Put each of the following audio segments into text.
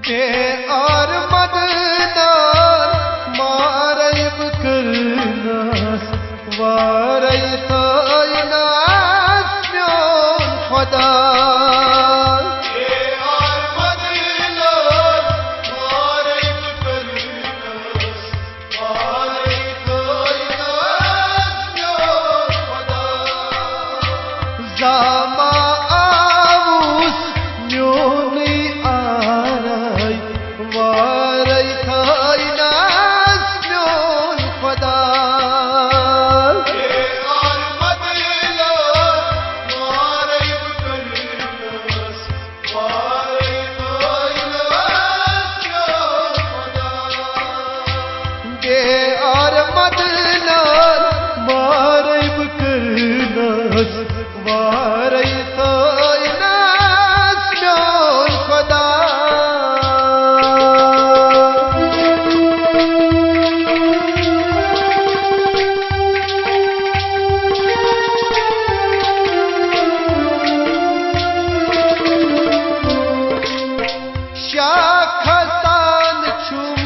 ते और मददार मारैब करनास वारै तायनास म्योन खुदा Zama avus nyoni aray varay thainas nyon khada ye armad la varay karnas varay thainas nyon khada ye armad la varay karnas वारै तायनास म्योन खुदा शाखसान छुम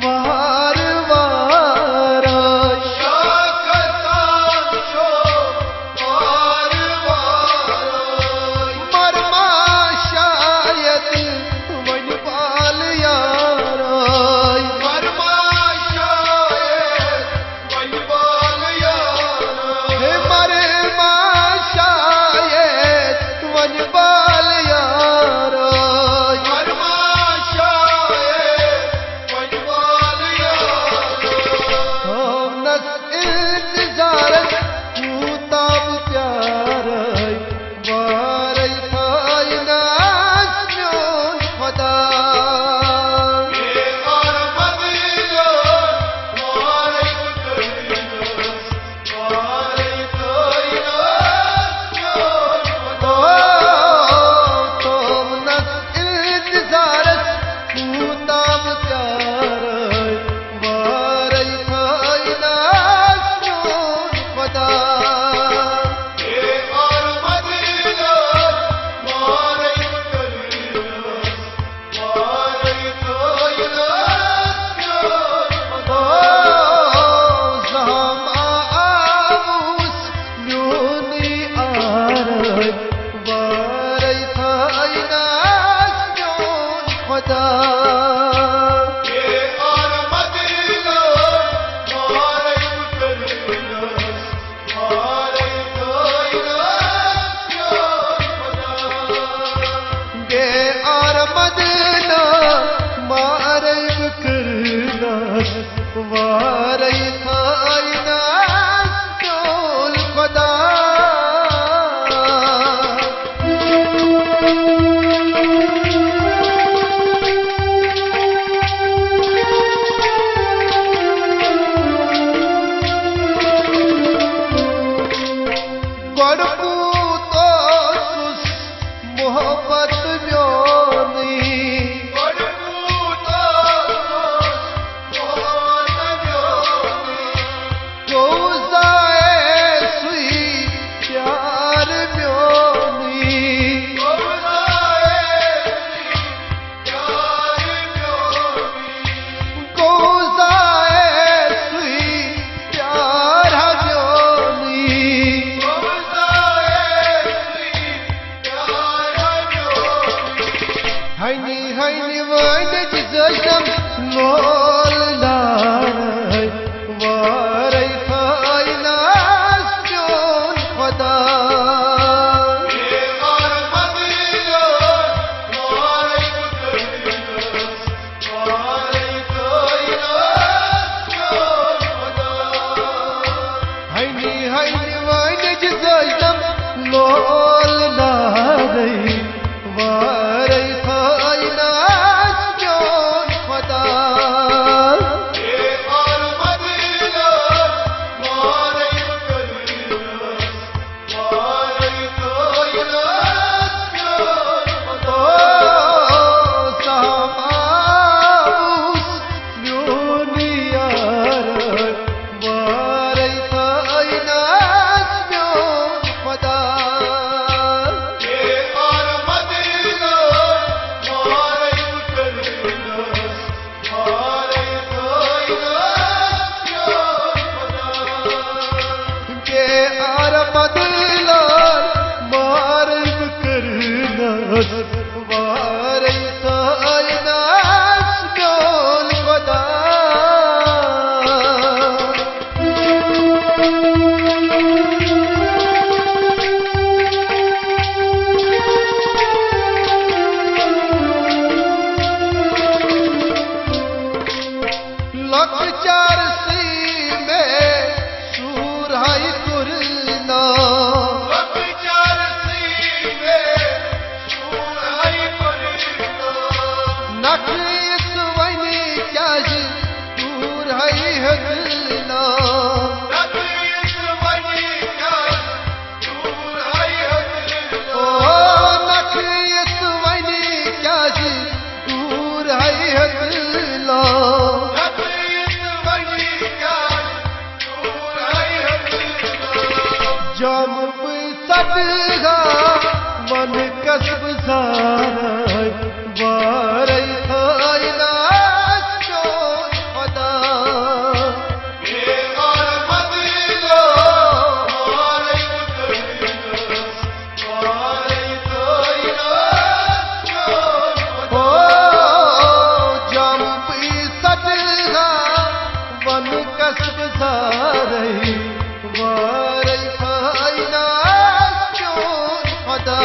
वार वारा वारै तायनास म्योन खुदा मोहब्बत म्योनी Hayni hayni vayne cizayam lol laray varay thainas myon khada ye armad la varay karnas varay thainas myon khada hayni hayni vayne cizayam lol laray varay तायनास म्योन खुदा ये नखिस वनी क्या दूर है दिलो नखिस वनी क्या दूर है दिलो ओ नखिस वनी क्या दूर है दिलो नखिस वनी क्या दूर है दिलो जम सदगा मन कसब सारा वारे खाइना शोन खुदा ये और मदलो वारे खाइना शोन खुदा जम भी सदगा मन कसब सारा वारे खाइना शोन खुदा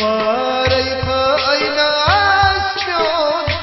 वारे खाइना शोन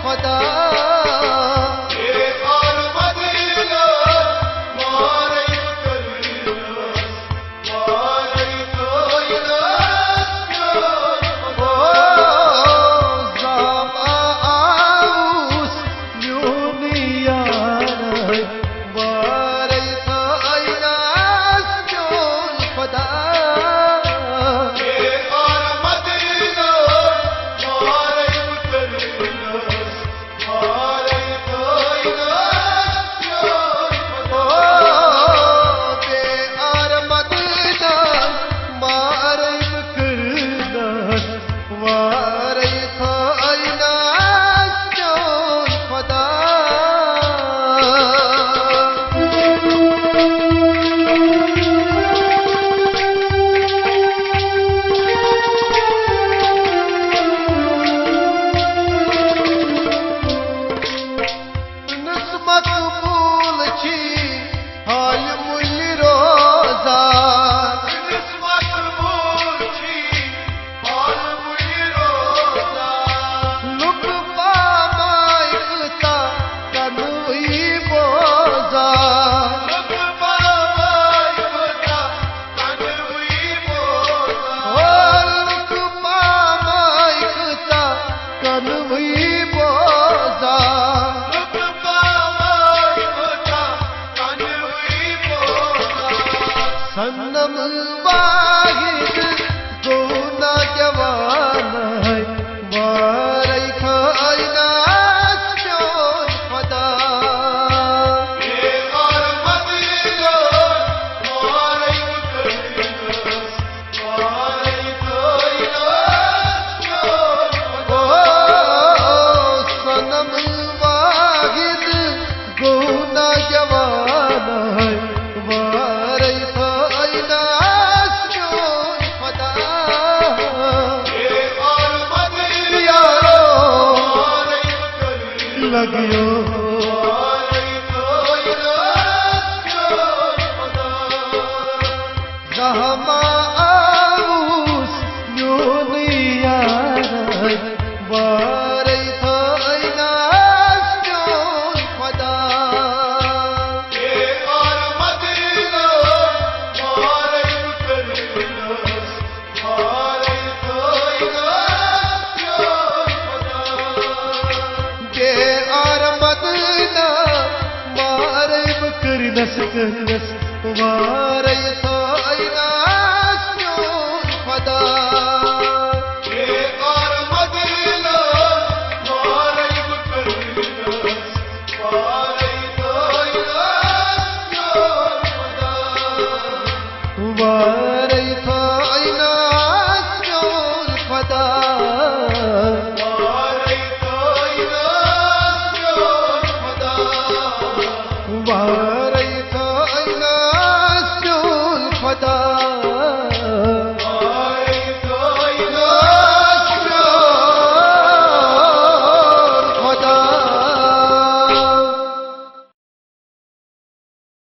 लॻियो रहमा आऊस न्यूनिया वारे थाइनास न्यून खदा के और मदीना वारे करनस वारे थाइनास न्यून के और मदीना वारे करनस वारे थाइनास न्यून खदा